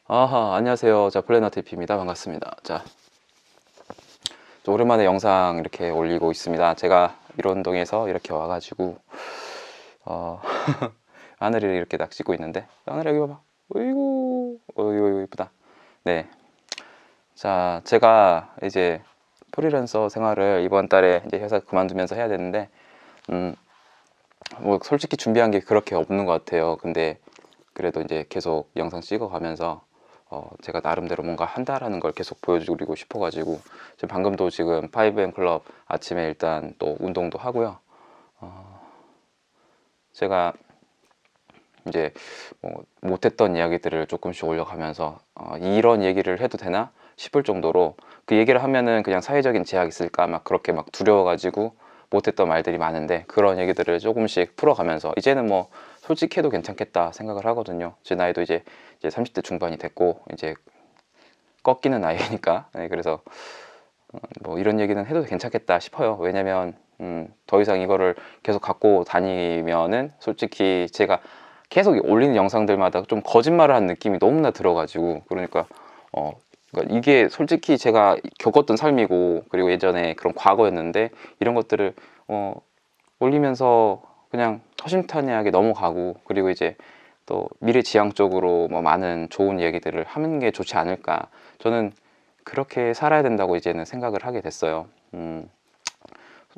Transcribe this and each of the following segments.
아하, 안녕하세요. 자, 플래너TV입니다. 반갑습니다. 자, 오랜만에 영상 이렇게 올리고 있습니다. 제가 일원동에서 이렇게 와가지고, 어, 하늘을 이렇게 딱 찍고 있는데, 하늘 여기 봐봐. 어이구, 어이구, 이쁘다. 네. 자, 제가 이제 프리랜서 생활을 이번 달에 이제 회사 그만두면서 해야 되는데, 음, 뭐 솔직히 준비한 게 그렇게 없는 것 같아요. 근데 그래도 이제 계속 영상 찍어가면서 제가 나름대로 뭔가 한다라는 걸 계속 보여주고 싶어가지고 지금 방금도 지금 5M 클럽 아침에 일단 또 운동도 하고요. 제가 이제 뭐 못했던 이야기들을 조금씩 올려가면서 이런 얘기를 해도 되나 싶을 정도로 그 얘기를 하면은 그냥 사회적인 제약이 있을까 막 그렇게 막 두려워가지고 못했던 말들이 많은데 그런 얘기들을 조금씩 풀어가면서 이제는 뭐 솔직히 해도 괜찮겠다 생각을 하거든요. 제 나이도 이제 30대 중반이 됐고 이제 꺾이는 나이니까. 네, 그래서 뭐 이런 얘기는 해도 괜찮겠다 싶어요. 왜냐면 더 이상 이거를 계속 갖고 다니면은 솔직히 제가 계속 올리는 영상들마다 좀 거짓말을 한 느낌이 너무나 들어가지고 그러니까 이게 솔직히 제가 겪었던 삶이고 그리고 예전에 그런 과거였는데 이런 것들을 올리면서 그냥 허심탄회하게 넘어가고 그리고 이제 또 미래지향적으로 뭐 많은 좋은 얘기들을 하는 게 좋지 않을까. 저는 그렇게 살아야 된다고 이제는 생각을 하게 됐어요.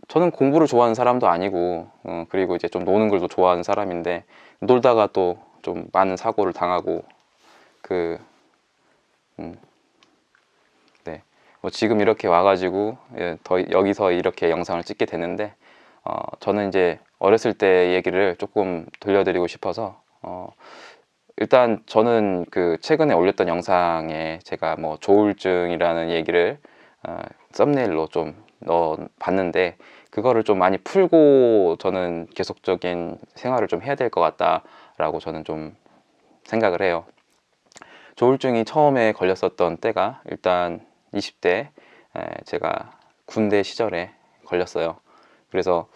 저는 공부를 좋아하는 사람도 아니고 그리고 이제 좀 노는 걸도 좋아하는 사람인데 놀다가 또 좀 많은 사고를 당하고 그 네. 뭐 지금 이렇게 와가지고 여기서 이렇게 영상을 찍게 되는데 저는 이제 어렸을 때 얘기를 조금 들려드리고 싶어서 일단 저는 그 최근에 올렸던 영상에 제가 뭐 조울증이라는 얘기를 썸네일로 좀 넣어 봤는데 그거를 좀 많이 풀고 저는 계속적인 생활을 좀 해야 될 것 같다라고 저는 좀 생각을 해요. 조울증이 처음에 걸렸었던 때가 일단 20대 제가 군대 시절에 걸렸어요. 그래서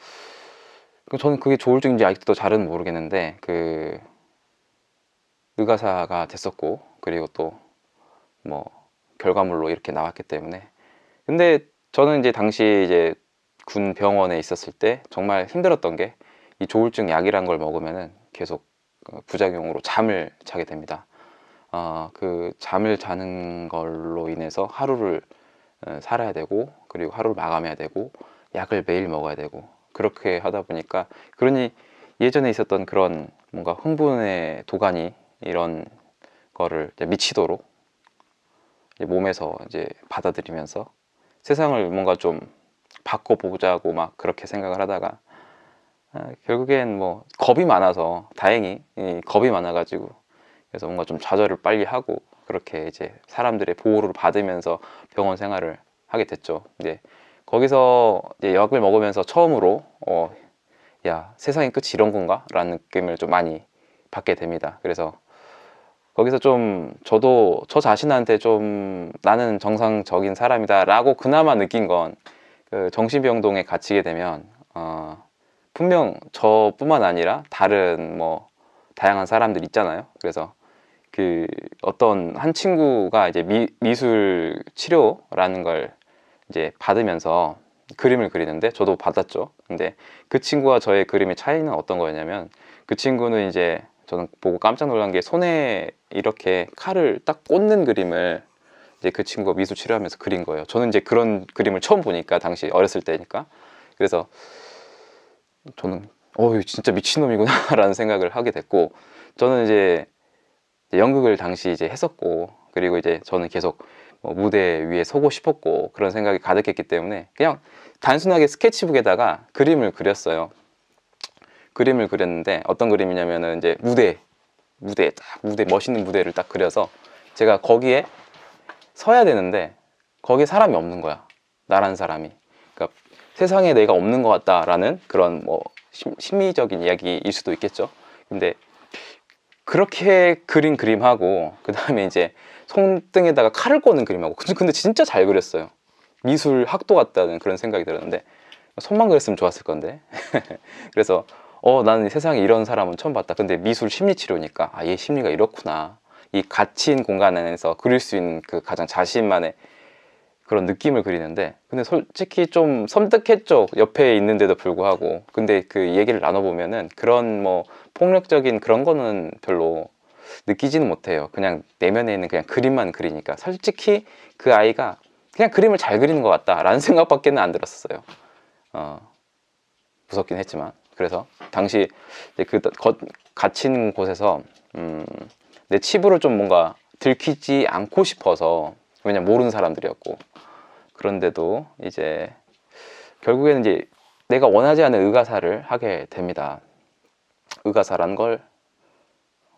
저는 그게 조울증인지 아직도 잘은 모르겠는데 그 의가사가 됐었고 그리고 또 뭐 결과물로 이렇게 나왔기 때문에 근데 저는 이제 당시 이제 군 병원에 있었을 때 정말 힘들었던 게 이 조울증 약이란 걸 먹으면은 계속 부작용으로 잠을 자게 됩니다. 그 잠을 자는 걸로 인해서 하루를 살아야 되고 그리고 하루를 마감해야 되고 약을 매일 먹어야 되고 그렇게 하다 보니까 그러니 예전에 있었던 그런 뭔가 흥분의 도가니 이런 거를 이제 미치도록 이제 몸에서 이제 받아들이면서 세상을 뭔가 좀 바꿔보자고 막 그렇게 생각을 하다가 결국엔 뭐 겁이 많아서 다행히 이 겁이 많아가지고 그래서 뭔가 좀 좌절을 빨리 하고 그렇게 이제 사람들의 보호를 받으면서 병원 생활을 하게 됐죠. 이제 거기서 이제 약을 먹으면서 처음으로 야, 세상의 끝이 이런 건가? 라는 느낌을 좀 많이 받게 됩니다. 그래서 거기서 좀 저도 저 자신한테 좀 나는 정상적인 사람이다 라고 그나마 느낀 건 그 정신병동에 갇히게 되면 분명 저뿐만 아니라 다른 뭐 다양한 사람들 있잖아요. 그래서 그 어떤 한 친구가 이제 미술 치료라는 걸 이제 받으면서 그림을 그리는데 저도 받았죠. 근데 그 친구와 저의 그림의 차이는 어떤 거였냐면 그 친구는 이제 저는 보고 깜짝 놀란 게 손에 이렇게 칼을 딱 꽂는 그림을 이제 그 친구가 미술 치료하면서 그린 거예요. 저는 이제 그런 그림을 처음 보니까 당시 어렸을 때니까 그래서 저는 진짜 미친놈이구나 라는 생각을 하게 됐고 저는 이제 연극을 당시 이제 했었고 그리고 이제 저는 계속 무대 위에 서고 싶었고 그런 생각이 가득했기 때문에 그냥 단순하게 스케치북에다가 그림을 그렸어요. 그림을 그렸는데 어떤 그림이냐면은 이제 무대 멋있는 무대를 딱 그려서 제가 거기에 서야 되는데 거기에 사람이 없는 거야. 나라는 사람이. 그러니까 세상에 내가 없는 것 같다라는 그런 뭐 심리적인 이야기일 수도 있겠죠. 근데 그렇게 그린 그림하고 그 다음에 이제 손등에다가 칼을 꽂는 그림하고 근데 진짜 잘 그렸어요. 미술 학도 같다는 그런 생각이 들었는데 손만 그렸으면 좋았을 건데 그래서 나는 이 세상에 이런 사람은 처음 봤다. 근데 미술 심리 치료니까 얘 심리가 이렇구나. 이 갇힌 공간 안에서 그릴 수 있는 그 가장 자신만의 그런 느낌을 그리는데, 근데 솔직히 좀 섬뜩했죠. 옆에 있는데도 불구하고. 근데 그 얘기를 나눠보면은 그런 뭐 폭력적인 그런 거는 별로 느끼지는 못해요. 그냥 내면에 있는 그냥 그림만 그리니까. 솔직히 그 아이가 그냥 그림을 잘 그리는 것 같다라는 생각밖에는 안 들었어요. 무섭긴 했지만. 그래서 당시 이제 갇힌 곳에서 내 치부를 좀 뭔가 들키지 않고 싶어서, 왜냐면 모르는 사람들이었고, 그런데도 이제 결국에는 이제 내가 원하지 않은 의가사를 하게 됩니다. 의가사라는 걸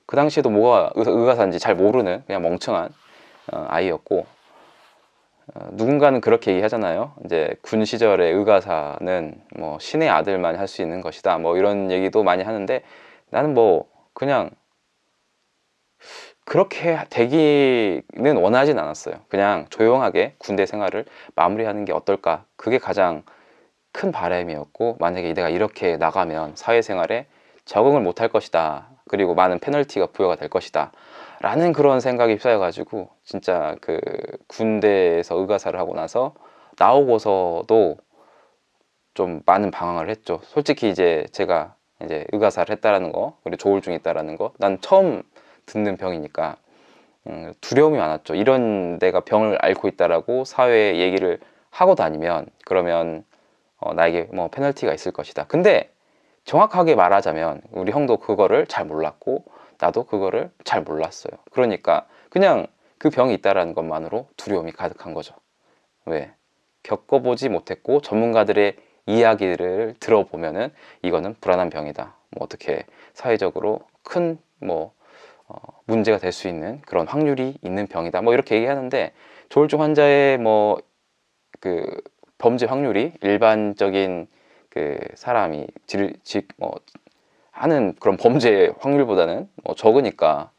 그 당시에도 뭐가 의가사인지 잘 모르는 그냥 멍청한 아이였고, 누군가는 그렇게 얘기하잖아요. 이제 군 시절의 의가사는 뭐 신의 아들만 할 수 있는 것이다, 뭐 이런 얘기도 많이 하는데, 나는 뭐 그냥 그렇게 되기는 원하진 않았어요. 그냥 조용하게 군대 생활을 마무리하는 게 어떨까, 그게 가장 큰 바람이었고, 만약에 내가 이렇게 나가면 사회생활에 적응을 못할 것이다, 그리고 많은 페널티가 부여가 될 것이다 라는 그런 생각이 휩싸여 가지고, 진짜 그 군대에서 의가사를 하고 나서 나오고서도 좀 많은 방황을 했죠. 솔직히 이제 제가 이제 의가사를 했다라는 거, 그리고 조울증이 있다라는 거, 난 처음 듣는 병이니까 두려움이 많았죠. 이런 내가 병을 앓고 있다라고 사회에 얘기를 하고 다니면 그러면 나에게 뭐 페널티가 있을 것이다. 근데 정확하게 말하자면 우리 형도 그거를 잘 몰랐고 나도 그거를 잘 몰랐어요. 그러니까 그냥 그 병이 있다라는 것만으로 두려움이 가득한 거죠. 왜? 겪어보지 못했고 전문가들의 이야기를 들어보면은 이거는 불안한 병이다, 뭐 어떻게 사회적으로 큰 뭐 문제가 될 수 있는 그런 확률이 있는 병이다, 뭐 이렇게 얘기하는데, 조울증 환자의 뭐 그 범죄 확률이 일반적인 그 사람이 하는 그런 범죄 확률보다는 적으니까,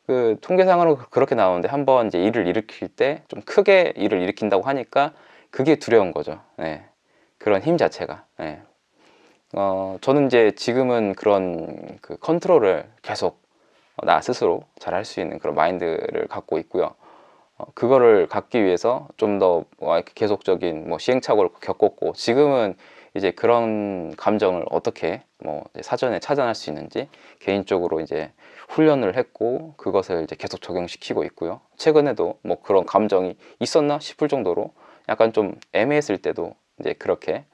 그 통계상으로 그렇게 나오는데, 한번 이제 일을 일으킬 때 좀 크게 일을 일으킨다고 하니까 그게 두려운 거죠. 네. 그런 힘 자체가. 네. 저는 이제 지금은 그런 그 컨트롤을 계속 나 스스로 잘 할 수 있는 그런 마인드를 갖고 있고요. 그거를 갖기 위해서 좀 더 계속적인 뭐 시행착오를 겪었고, 지금은 이제 그런 감정을 어떻게 뭐 사전에 차단할 수 있는지 개인적으로 이제 훈련을 했고, 그것을 이제 계속 적용시키고 있고요. 최근에도 뭐 그런 감정이 있었나 싶을 정도로 약간 좀 애매했을 때도 이제 그렇게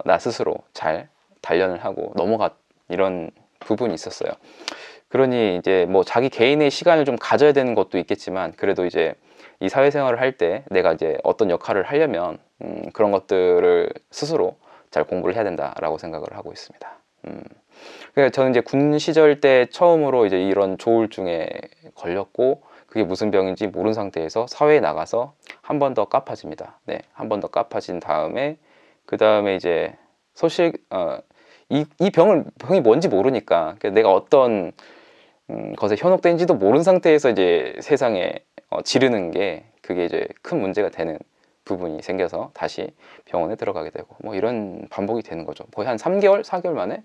나 스스로 잘 단련을 하고 넘어갔, 이런 부분이 있었어요. 그러니 이제 뭐 자기 개인의 시간을 좀 가져야 되는 것도 있겠지만, 그래도 이제 이 사회생활을 할 때 내가 이제 어떤 역할을 하려면 그런 것들을 스스로 잘 공부를 해야 된다라고 생각을 하고 있습니다. 그래서 저는 이제 군 시절 때 처음으로 이제 이런 조울증에 걸렸고, 그게 무슨 병인지 모르는 상태에서 사회에 나가서 한 번 더 까파집니다. 네, 한 번 더 까파진 다음에 그 다음에 이제 이 병이 뭔지 모르니까, 내가 어떤 것에 현혹된지도 모르는 상태에서 이제 세상에 지르는 게, 그게 이제 큰 문제가 되는 부분이 생겨서 다시 병원에 들어가게 되고, 뭐 이런 반복이 되는 거죠. 거의 한 3개월, 4개월 만에,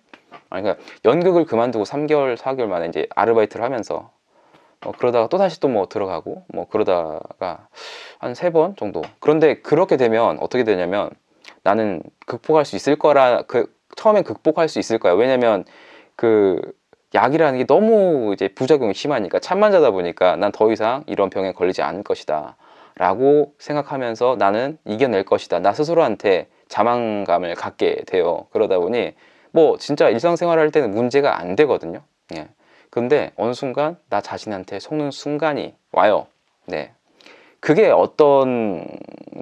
아니 그러니까 연극을 그만두고 3개월, 4개월 만에 이제 아르바이트를 하면서 그러다가 또 다시 또 뭐 들어가고, 뭐 그러다가 한 3번 정도. 그런데 그렇게 되면 어떻게 되냐면, 나는 극복할 수 있을 거라, 처음엔 극복할 수 있을 거야. 왜냐면 그 약이라는 게 너무 이제 부작용이 심하니까, 잠만 자다 보니까 난 더 이상 이런 병에 걸리지 않을 것이다 라고 생각하면서 나는 이겨낼 것이다, 나 스스로한테 자만감을 갖게 돼요. 그러다 보니 뭐 진짜 일상생활 할 때는 문제가 안 되거든요. 예. 근데 어느 순간 나 자신한테 속는 순간이 와요. 네. 그게 어떤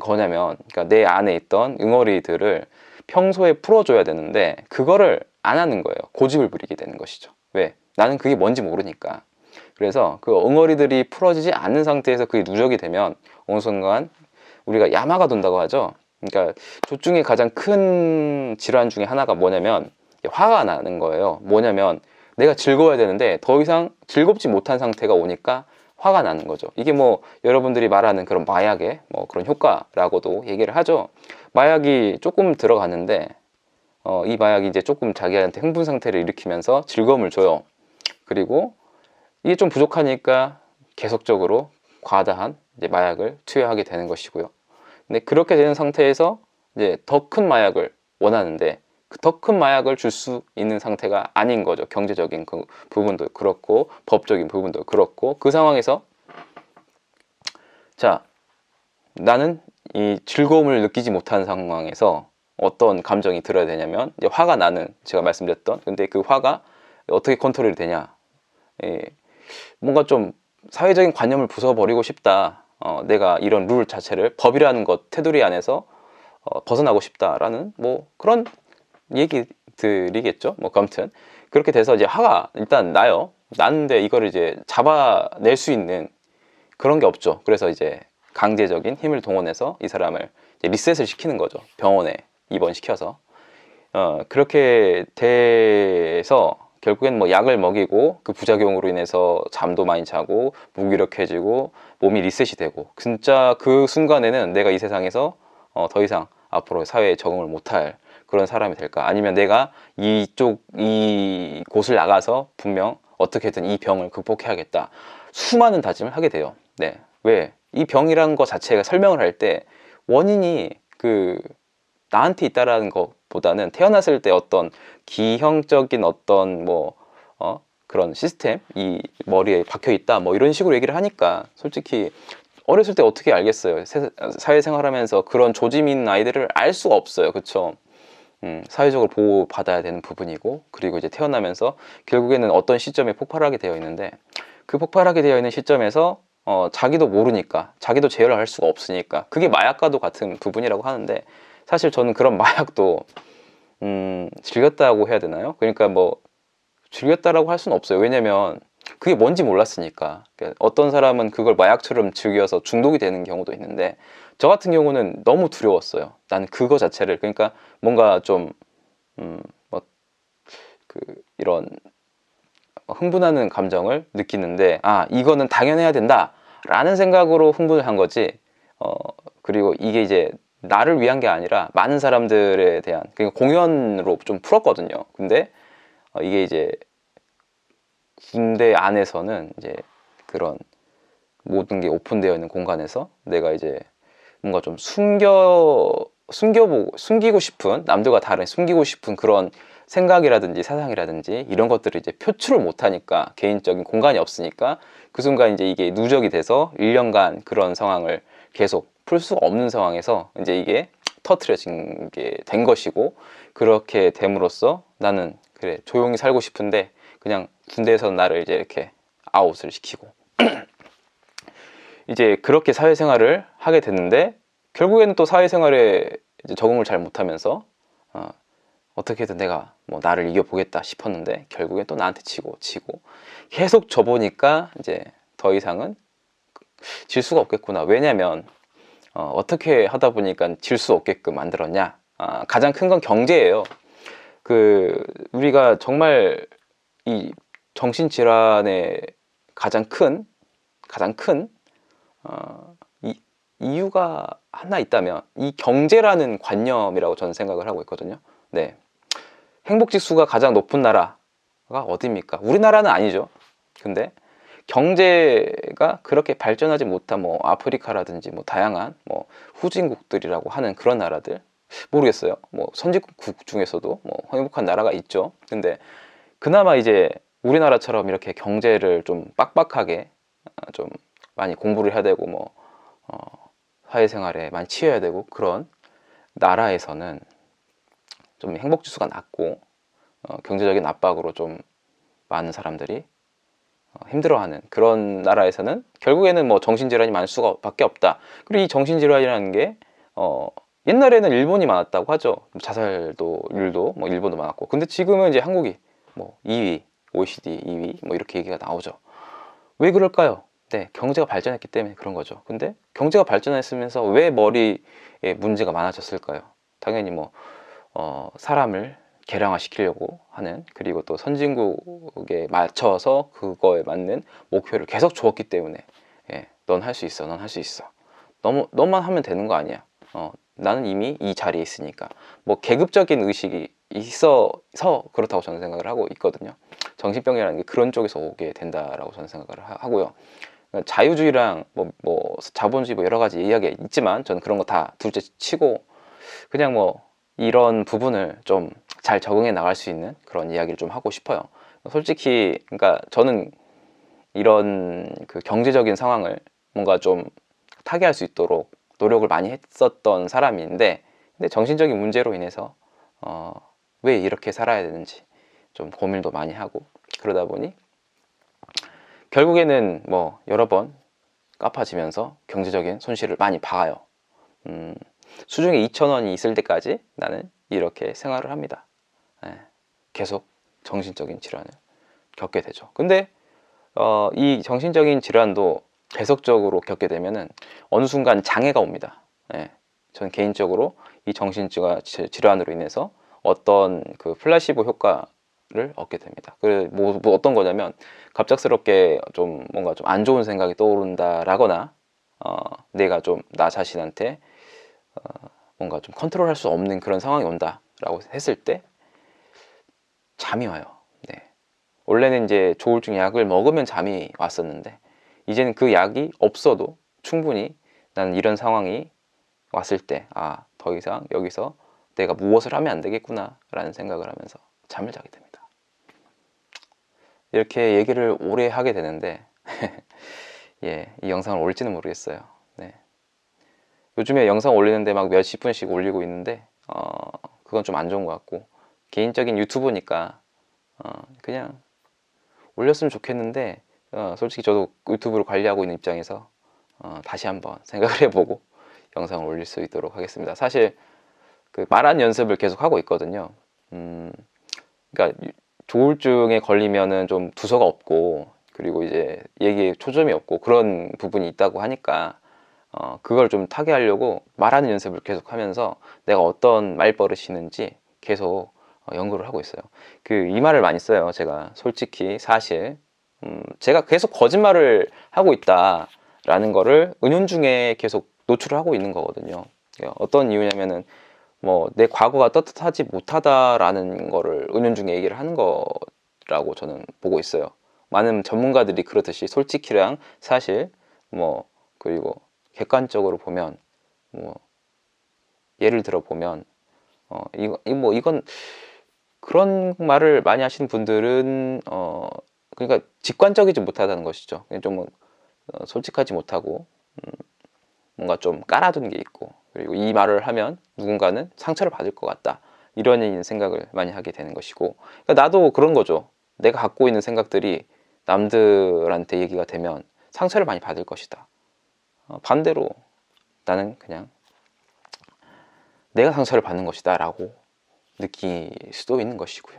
거냐면, 그러니까 내 안에 있던 응어리들을 평소에 풀어줘야 되는데 그거를 안 하는 거예요. 고집을 부리게 되는 것이죠. 왜? 나는 그게 뭔지 모르니까. 그래서 그 엉어리들이 풀어지지 않는 상태에서 그게 누적이 되면 어느 순간 우리가 야마가 돈다고 하죠. 그러니까 조증의 가장 큰 질환 중에 하나가 뭐냐면 화가 나는 거예요. 뭐냐면 내가 즐거워야 되는데 더 이상 즐겁지 못한 상태가 오니까 화가 나는 거죠. 이게 뭐 여러분들이 말하는 그런 마약의 뭐 그런 효과라고도 얘기를 하죠. 마약이 조금 들어가는데 이 마약이 이제 조금 자기한테 흥분 상태를 일으키면서 즐거움을 줘요. 그리고 이게 좀 부족하니까 계속적으로 과다한 이제 마약을 투여하게 되는 것이고요. 근데 그렇게 되는 상태에서 이제 더 큰 마약을 원하는데 그 더 큰 마약을 줄 수 있는 상태가 아닌 거죠. 경제적인 그 부분도 그렇고 법적인 부분도 그렇고 그 상황에서 자, 나는 이 즐거움을 느끼지 못하는 상황에서 어떤 감정이 들어야 되냐면 이제 화가 나는, 제가 말씀드렸던, 근데 그 화가 어떻게 컨트롤이 되냐, 예, 뭔가 좀 사회적인 관념을 부숴버리고 싶다, 내가 이런 룰 자체를, 법이라는 것 테두리 안에서 벗어나고 싶다라는 뭐 그런 얘기들이겠죠. 뭐 아무튼 그렇게 돼서 이제 화가 일단 나요. 나는데 이거를 이제 잡아낼 수 있는 그런 게 없죠. 그래서 이제 강제적인 힘을 동원해서 이 사람을 이제 리셋을 시키는 거죠. 병원에 입원시켜서. 그렇게 돼서 결국엔 뭐 약을 먹이고 그 부작용으로 인해서 잠도 많이 자고 무기력해지고 몸이 리셋이 되고, 진짜 그 순간에는 내가 이 세상에서 더 이상 앞으로 사회에 적응을 못할 그런 사람이 될까, 아니면 내가 이 곳을 나가서 분명 어떻게든 이 병을 극복해야겠다, 수많은 다짐을 하게 돼요. 네. 왜? 이 병이라는 것 자체가 설명을 할 때 원인이 그 나한테 있다라는 것보다는 태어났을 때 어떤 기형적인 어떤 뭐 그런 시스템, 이 머리에 박혀 있다 뭐 이런 식으로 얘기를 하니까 솔직히 어렸을 때 어떻게 알겠어요. 사회생활하면서 그런 조짐 있는 아이들을 알 수가 없어요. 그쵸? 사회적으로 보호받아야 되는 부분이고, 그리고 이제 태어나면서 결국에는 어떤 시점에 폭발하게 되어 있는데, 그 폭발하게 되어 있는 시점에서 자기도 모르니까, 자기도 제어를 할 수가 없으니까, 그게 마약과도 같은 부분이라고 하는데, 사실 저는 그런 마약도 즐겼다고 해야 되나요? 그러니까 뭐 즐겼다라고 할 수는 없어요. 왜냐면 그게 뭔지 몰랐으니까. 그러니까 어떤 사람은 그걸 마약처럼 즐겨서 중독이 되는 경우도 있는데, 저 같은 경우는 너무 두려웠어요. 난 그거 자체를, 그러니까 뭔가 좀 뭐 그 이런 흥분하는 감정을 느끼는데, 아, 이거는 당연해야 된다 라는 생각으로 흥분을 한 거지. 그리고 이게 이제 나를 위한 게 아니라 많은 사람들에 대한, 그러니까 공연으로 좀 풀었거든요. 근데 이게 이제 군대 안에서는 이제 그런 모든 게 오픈되어 있는 공간에서 내가 이제 뭔가 좀 숨기고 싶은, 남들과 다른 숨기고 싶은 그런 생각이라든지 사상이라든지 이런 것들을 이제 표출을 못하니까, 개인적인 공간이 없으니까 그 순간 이제 이게 누적이 돼서 1년간 그런 상황을 계속 풀 수가 없는 상황에서 이제 이게 터트려진 게 된 것이고, 그렇게 됨으로써 나는 그래 조용히 살고 싶은데 그냥 군대에서 나를 이제 이렇게 아웃을 시키고 이제 그렇게 사회생활을 하게 됐는데, 결국에는 또 사회생활에 이제 적응을 잘 못하면서 어떻게든 내가 뭐 나를 이겨보겠다 싶었는데 결국엔 또 나한테 치고 계속 져보니까 이제 더 이상은 질 수가 없겠구나. 왜냐면 어떻게 하다 보니까 질 수 없게끔 만들었냐, 가장 큰 건 경제예요. 그 우리가 정말 이 정신질환의 가장 큰 이유가 하나 있다면 이 경제라는 관념이라고 저는 생각을 하고 있거든요. 네, 행복지수가 가장 높은 나라가 어디입니까? 우리나라는 아니죠. 근데 경제가 그렇게 발전하지 못한 뭐 아프리카라든지 뭐 다양한 뭐 후진국들이라고 하는 그런 나라들, 모르겠어요. 뭐 선진국 중에서도 뭐 행복한 나라가 있죠. 근데 그나마 이제 우리나라처럼 이렇게 경제를 좀 빡빡하게 좀 많이 공부를 해야 되고 뭐 사회생활에 많이 치여야 되고 그런 나라에서는 좀 행복지수가 낮고 경제적인 압박으로 좀 많은 사람들이 힘들어하는 그런 나라에서는 결국에는 뭐 정신질환이 많을 수가 밖에 없다. 그리고 이 정신질환이라는 게 옛날에는 일본이 많았다고 하죠. 자살도 율도 뭐 일본도 많았고, 근데 지금은 이제 한국이 뭐 2위, OECD 2위 뭐 이렇게 얘기가 나오죠. 왜 그럴까요? 네, 경제가 발전했기 때문에 그런 거죠. 근데 경제가 발전했으면서 왜 머리에 문제가 많아졌을까요? 당연히 뭐 사람을 개량화시키려고 하는, 그리고 또 선진국에 맞춰서 그거에 맞는 목표를 계속 주었기 때문에, 예, 넌 할 수 있어, 넌 할 수 있어, 너만 하면 되는 거 아니야, 나는 이미 이 자리에 있으니까, 뭐 계급적인 의식이 있어서 그렇다고 저는 생각을 하고 있거든요. 정신병이라는 게 그런 쪽에서 오게 된다라고 저는 생각을 하고요. 그러니까 자유주의랑 뭐 자본주의 뭐 여러 가지 이야기가 있지만 저는 그런 거 다 둘째 치고 그냥 뭐 이런 부분을 좀 잘 적응해 나갈 수 있는 그런 이야기를 좀 하고 싶어요. 솔직히 그러니까 저는 이런 그 경제적인 상황을 뭔가 좀 타개할 수 있도록 노력을 많이 했었던 사람인데, 근데 정신적인 문제로 인해서 왜 이렇게 살아야 되는지 좀 고민도 많이 하고 그러다 보니 결국에는 뭐 여러 번 까파지면서 경제적인 손실을 많이 봐요. 수중에 2,000원이 있을 때까지 나는 이렇게 생활을 합니다. 계속 정신적인 질환을 겪게 되죠. 근데 이 정신적인 질환도 계속적으로 겪게 되면은 어느 순간 장애가 옵니다. 저는 개인적으로 이 질환으로 인해서 어떤 그 플라시보 효과를 얻게 됩니다. 뭐 어떤 거냐면 갑작스럽게 좀 뭔가 좀 안 좋은 생각이 떠오른다라거나 내가 좀 나 자신한테 뭔가 좀 컨트롤할 수 없는 그런 상황이 온다라고 했을 때 잠이 와요. 원래는 이제 조울증 약을 먹으면 잠이 왔었는데 이제는 그 약이 없어도 충분히 나는 이런 상황이 왔을 때 더 이상 여기서 내가 무엇을 하면 안 되겠구나 라는 생각을 하면서 잠을 자게 됩니다. 이렇게 얘기를 오래 하게 되는데 이 영상을 올지는 모르겠어요. 요즘에 영상 올리는데 막 몇십 분씩 올리고 있는데 그건 좀 안 좋은 것 같고, 개인적인 유튜브니까 그냥 올렸으면 좋겠는데 솔직히 저도 유튜브를 관리하고 있는 입장에서 다시 한번 생각을 해보고 영상을 올릴 수 있도록 하겠습니다. 사실 그 말하는 연습을 계속 하고 있거든요. 그러니까 조울증에 걸리면은 좀 두서가 없고 그리고 이제 얘기에 초점이 없고 그런 부분이 있다고 하니까 그걸 좀 타개하려고 말하는 연습을 계속 하면서 내가 어떤 말버릇이 있는지 계속 연구를 하고 있어요. 이 말을 많이 써요. 제가 솔직히 사실 제가 계속 거짓말을 하고 있다라는 거를 은연중에 계속 노출을 하고 있는 거거든요. 어떤 이유냐면은 뭐 내 과거가 떳떳하지 못하다라는 거를 은연중에 얘기를 하는 거라고 저는 보고 있어요. 많은 전문가들이 그렇듯이 솔직히랑 사실 뭐 그리고 객관적으로 보면 뭐 예를 들어 보면 이건 그런 말을 많이 하시는 분들은 그러니까 직관적이지 못하다는 것이죠. 좀 솔직하지 못하고 뭔가 좀 깔아둔 게 있고, 그리고 이 말을 하면 누군가는 상처를 받을 것 같다 이런 생각을 많이 하게 되는 것이고, 그러니까 나도 그런 거죠. 내가 갖고 있는 생각들이 남들한테 얘기가 되면 상처를 많이 받을 것이다. 반대로 나는 그냥 내가 상처를 받는 것이다 라고 느낄 수도 있는 것이고요.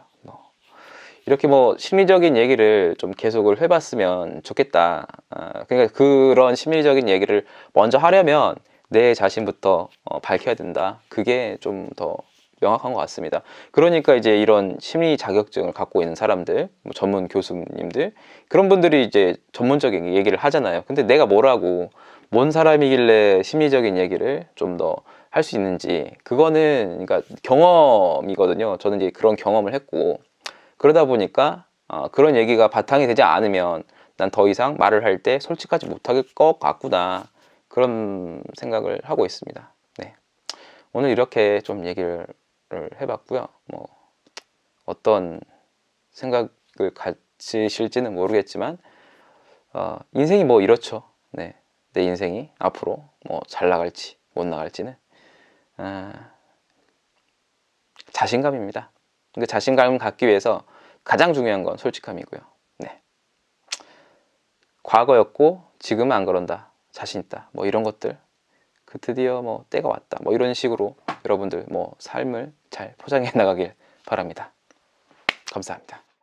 이렇게 뭐 심리적인 얘기를 좀 계속을 해봤으면 좋겠다. 그러니까 그런 심리적인 얘기를 먼저 하려면 내 자신부터 밝혀야 된다. 그게 좀 더 명확한 것 같습니다. 그러니까 이제 이런 심리 자격증을 갖고 있는 사람들, 뭐 전문 교수님들, 그런 분들이 이제 전문적인 얘기를 하잖아요. 근데 내가 뭐라고, 뭔 사람이길래 심리적인 얘기를 좀 더 할 수 있는지, 그거는 그러니까 경험이거든요. 저는 이제 그런 경험을 했고, 그러다 보니까 그런 얘기가 바탕이 되지 않으면 난 더 이상 말을 할 때 솔직하지 못할 것 같구나, 그런 생각을 하고 있습니다. 오늘 이렇게 좀 얘기를 해봤고요. 뭐 어떤 생각을 가지실지는 모르겠지만 인생이 뭐 이렇죠. 내 인생이 앞으로 뭐 잘 나갈지 못 나갈지는 자신감입니다. 그 자신감을 갖기 위해서 가장 중요한 건 솔직함이고요. 과거였고 지금은 안 그런다, 자신 있다, 뭐 이런 것들, 드디어 뭐 때가 왔다, 뭐 이런 식으로 여러분들 뭐 삶을 잘 포장해 나가길 바랍니다. 감사합니다.